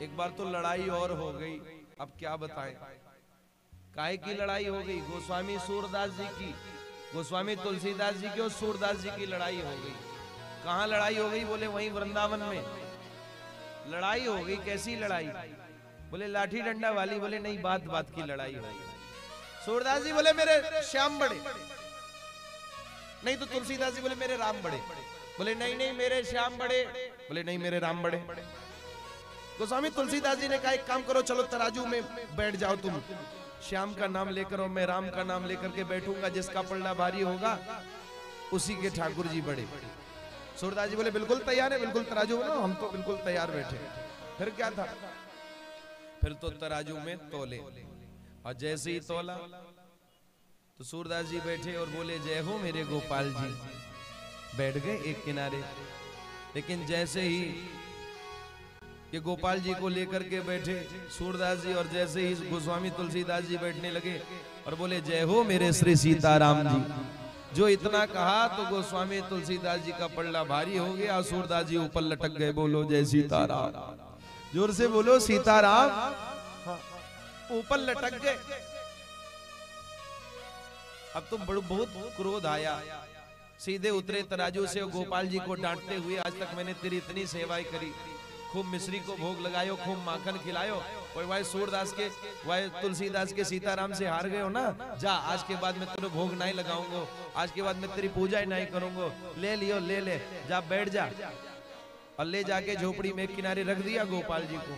एक बार तो लड़ाई और हो गई, अब क्या बताएं। काहे की लड़ाई हो गई? गोस्वामी सूरदास जी की, गोस्वामी तुलसीदास जी की और सूरदास जी की लड़ाई हो गई। कहाँ लड़ाई हो गई? बोले वहीं वृंदावन में लड़ाई हो गई। कैसी लड़ाई? बोले लाठी डंडा वाली। बोले नहीं, बात बात की लड़ाई हो गई। सूरदास जी बोले मेरे श्याम बड़े, नहीं तो तुलसीदास जी बोले मेरे राम बड़े। बोले नहीं नहीं मेरे श्याम बड़े। बोले नहीं मेरे राम बड़े। गोस्वामी तुलसीदास जी ने कहा एक काम करो, चलो तराजू में बैठ जाओ तुम, श्याम का नाम लेकर और मैं राम का नाम लेकर के बैठूंगा, जिसका पलड़ा भारी होगा उसी के ठाकुर जी बड़े। सूरदास जी बोले बिल्कुल तैयार है, बिल्कुल तराजू बनाओ, हम तो बिल्कुल तैयार बैठे। फिर क्या था? फिर तो तराजू में तोले, और जैसे ही तोला तो सूरदास जी बैठे और बोले जय हो मेरे गोपाल जी। बैठ गए एक किनारे। लेकिन जैसे ही ये गोपाल जी को लेकर के बैठे सूरदास जी, और जैसे ही गोस्वामी तुलसीदास जी बैठने लगे और बोले जय हो मेरे श्री सीताराम जी, जो इतना कहा तो गोस्वामी तुलसीदास जी का पल्ला भारी हो गया। सूरदास जी ऊपर लटक गए। बोलो जय सीताराम, जोर से बोलो सीताराम। ऊपर लटक गए। अब तो बहुत क्रोध आया, सीधे उतरे तराजू से गोपाल जी को डांटते हुए, आज तक मैंने तेरी इतनी सेवाएं करी, खूब मिश्री को भोग लगायो, खूब माखन खिलायो, और भाई सूरदास के, भाई तुलसीदास के सीताराम से हार गए हो ना, जा आज के बाद मैं तेरे भोग नहीं लगाऊंगा, आज के बाद मैं तेरी पूजा ही नहीं करूंगा, ले लियो ले ले, जा बैठ जा। और ले जाके झोपड़ी में किनारे रख दिया गोपाल जी को।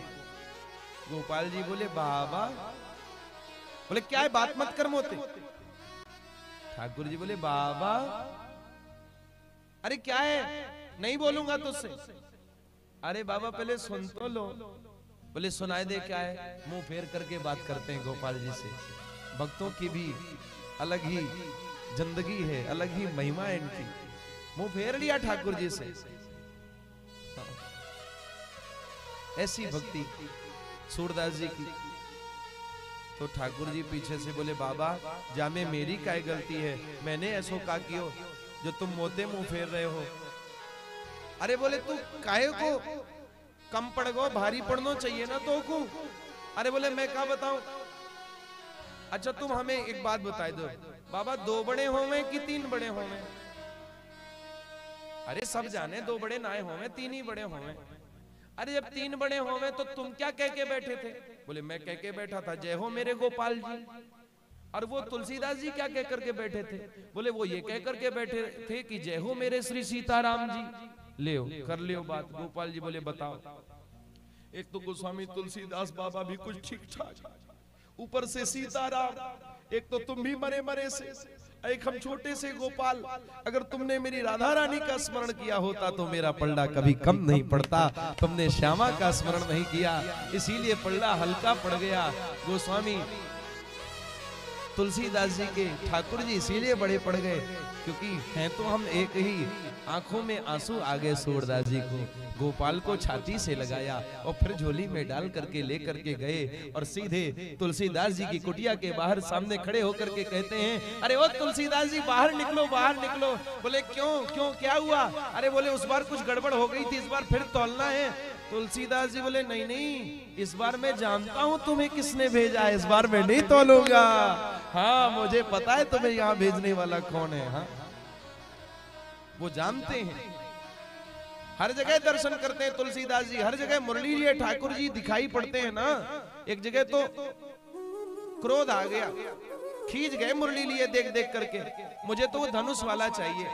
गोपाल जी बोले बाबा, बोले क्या है, बात मत कर मोते। ठाकुर जी बोले बाबा, अरे क्या है, नहीं बोलूंगा तुझसे। अरे बाबा पहले सुन तो लो। बोले सुनाई दे क्या है। मुंह फेर करके बात करते हैं गोपाल जी से। भक्तों की भी अलग ही जिंदगी है, अलग ही महिमा है इनकी। मुंह फेर लिया ठाकुर जी से। ऐसी भक्ति सूरदास जी की। तो ठाकुर जी पीछे से बोले बाबा जामे मेरी क्या गलती है, मैंने ऐसो का कियो जो तुम मोते मुंह फेर रहे हो। अरे बोले तू काहे को कम पड़ गो, भारी पड़ना चाहिए ना तो को। अरे बोले मैं क्या बताऊं। अच्छा तुम हमें एक बात बता दो बाबा, 2 बड़े होवे कि 3 बड़े होवे? अरे सब जाने 2 बड़े ना होवे, 3 ही बड़े होवे। अरे जब 3 बड़े होवे तो तुम क्या कह के बैठे थे? बोले मैं कह के बैठा था जय हो मेरे गोपाल जी। और वो तुलसीदास जी क्या कह करके बैठे थे? बोले वो ये कह करके बैठे थे कि जय हो मेरे श्री सीताराम जी। ले कर लियो बात। गोपाल जी बोले बताओ। एक तो गोस्वामी तुलसीदास बाबा भी कुछ ठीक ठाक, ऊपर से सीताराम, एक तो तुम भी मरे मरे से, एक हम छोटे से गोपाल। अगर तुमने मेरी राधा रानी का स्मरण किया होता तो मेरा पल्ला कभी कम नहीं पड़ता। तुमने श्यामा का स्मरण नहीं किया, इसीलिए पल्ला हल्का पड़ गया। गोस्वामी तुलसीदास जी के ठाकुर जी इसीलिए बड़े पड़ गए क्योंकि हैं तो हम एक ही। आंखों में आंसू आ गए सूरदास जी को। गोपाल को छाती से लगाया और फिर झोली में डाल करके ले करके गए और सीधे तुलसीदास जी की कुटिया के बाहर सामने खड़े होकर के कहते हैं अरे ओ तुलसीदास जी बाहर निकलो, बाहर निकलो। बोले क्यों क्यों क्या हुआ? अरे बोले उस बार कुछ गड़बड़ हो गई थी, इस बार फिर तौलना है। तुलसीदास जी बोले नहीं नहीं, इस बार मैं जानता हूं तुम्हें किसने भेजा है, इस बार मैं नहीं तौलूंगा। हाँ मुझे पता है तुम्हें यहाँ भेजने वाला कौन है। हाँ वो जानते हैं। हर जगह दर्शन करते हैं तुलसीदास जी, हर जगह मुरली जी ठाकुर जी दिखाई पड़ते हैं ना। एक जगह तो क्रोध आ गया, खींच गए मुरली लिए देख देख करके। मुझे तो वो धनुष वाला चाहिए,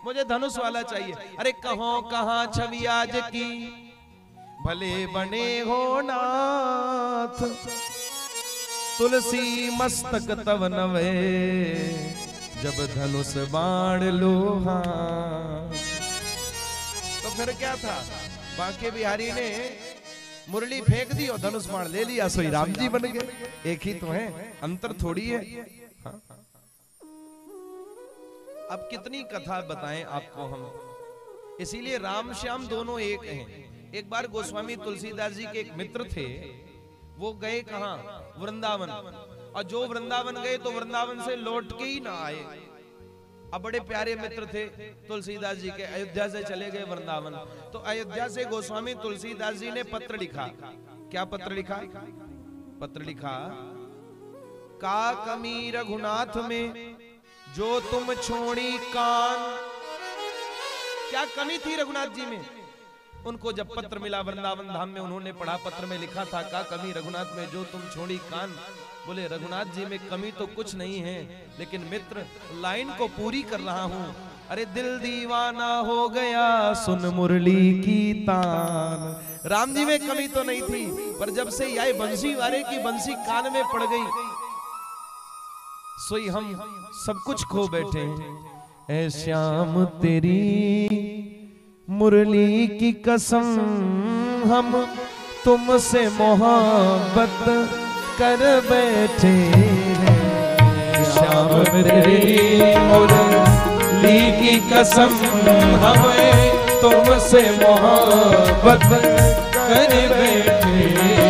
मुझे धनुष वाला चाहिए। अरे कहो कहाँ छवि आज की भले बने हो नाथ, तुलसी मस्तक तब नवे जब धनुष बाण लोहा। तो फिर क्या था, बांके बिहारी ने मुरली फेंक दी और धनुष बाण ले लिया, सोई राम जी बन गए। एक ही तो है, अंतर थोड़ी है। हाँ? अब कितनी कथा बताएं आपको हम। इसीलिए राम श्याम दोनों एक हैं। एक बार गोस्वामी तुलसीदास जी के एक मित्र थे, वो गए कहां? वृंदावन। और जो वृंदावन गए तो वृंदावन से लौट के ही ना आए। अब बड़े प्यारे मित्र थे तुलसीदास जी के, अयोध्या से चले गए वृंदावन। तो अयोध्या से गोस्वामी तुलसीदास जी ने पत्र लिखा क्या पत्र लिखा? पत्र लिखा, का कमी रघुनाथ में जो तुम छोड़ी कान। क्या कमी थी रघुनाथ जी में? उनको जब पत्र मिला वृंदावन धाम में, उन्होंने पढ़ा, पत्र में लिखा था, का कमी रघुनाथ में जो तुम छोड़ी कान। बोले रघुनाथ जी में कमी तो कुछ नहीं है, लेकिन मित्र लाइन को पूरी कर रहा हूं। अरे दिल दीवाना हो गया सुन मुरली की तान। राम जी में कमी तो नहीं थी, पर जब से यह बंसी वाले की बंसी कान में पड़ गई, सोई हम सब कुछ खो बैठे हैं। ऐ श्याम तेरी मुरली की कसम, हम तुमसे मोहब्बत कर बैठे हैं। श्याम तेरी मुरली की कसम, हमें तुमसे मोहब्बत कर बैठे।